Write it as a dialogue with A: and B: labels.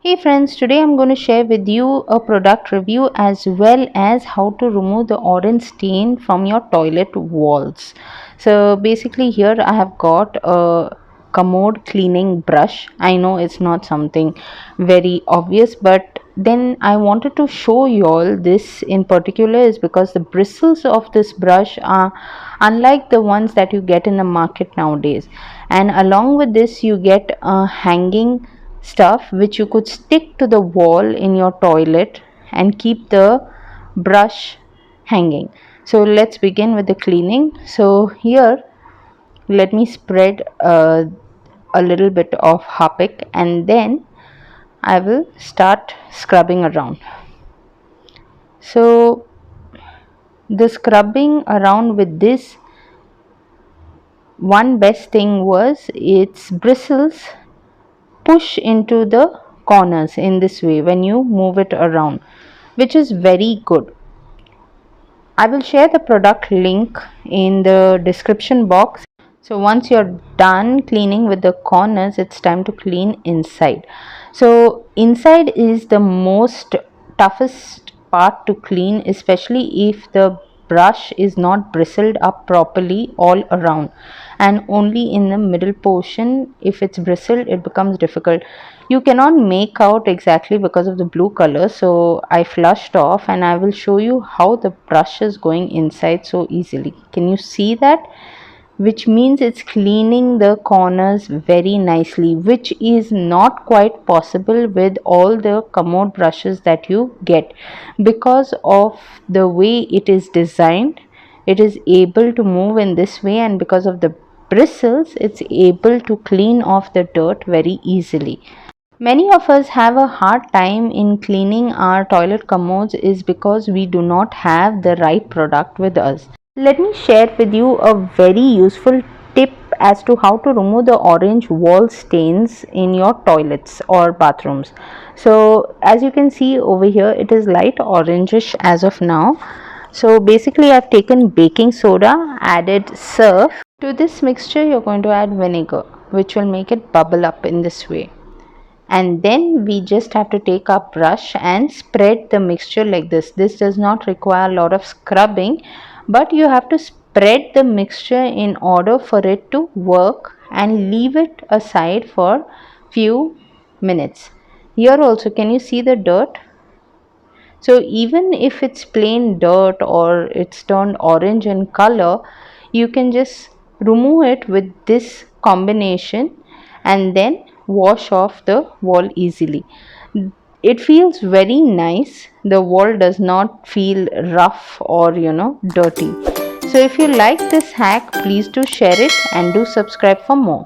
A: Hey friends, today I'm going to share with you a product review as well as how to remove the orange stain from your toilet walls. So basically here I have got a commode cleaning brush. I know it's not something very obvious, but then I wanted to show you all this in particular is because the bristles of this brush are unlike the ones that you get in the market nowadays, and along with this you get a hanging stuff which you could stick to the wall in your toilet and keep the brush hanging. So let's begin with the cleaning. So here let me spread a little bit of harpic and then I will start scrubbing around. So the scrubbing around with this, one best thing was its bristles push into the corners in this way when you move it around, which is very good. I will share the product link in the description box. So once you're done cleaning with the corners, it's time to clean inside. So inside is the most toughest part to clean, especially if the brush is not bristled up properly all around, and only in the middle portion. If it's bristled, it becomes difficult. You cannot make out exactly because of the blue color, so I flushed off and I will show you how the brush is going inside so easily. Can you see that? Which means it's cleaning the corners very nicely, which is not quite possible with all the commode brushes that you get. Because of the way it is designed, it is able to move in this way, and because of the bristles, it's able to clean off the dirt very easily. Many of us have a hard time in cleaning our toilet commodes is because we do not have the right product with us. Let me share with you a very useful tip as to how to remove the orange wall stains in your toilets or bathrooms. So as you can see over here, it is light orangish as of now. So basically I've taken baking soda, added surf. To this mixture you're going to add vinegar, which will make it bubble up in this way, and then we just have to take our brush and spread the mixture like this does not require a lot of scrubbing, but you have to spread the mixture in order for it to work, and leave it aside for few minutes. Here also, can you see the dirt? So even if it's plain dirt or it's turned orange in color, you can just remove it with this combination and then wash off the wall easily. It feels very nice. The wall does not feel rough or dirty. So if you like this hack, please do share it and do subscribe for more.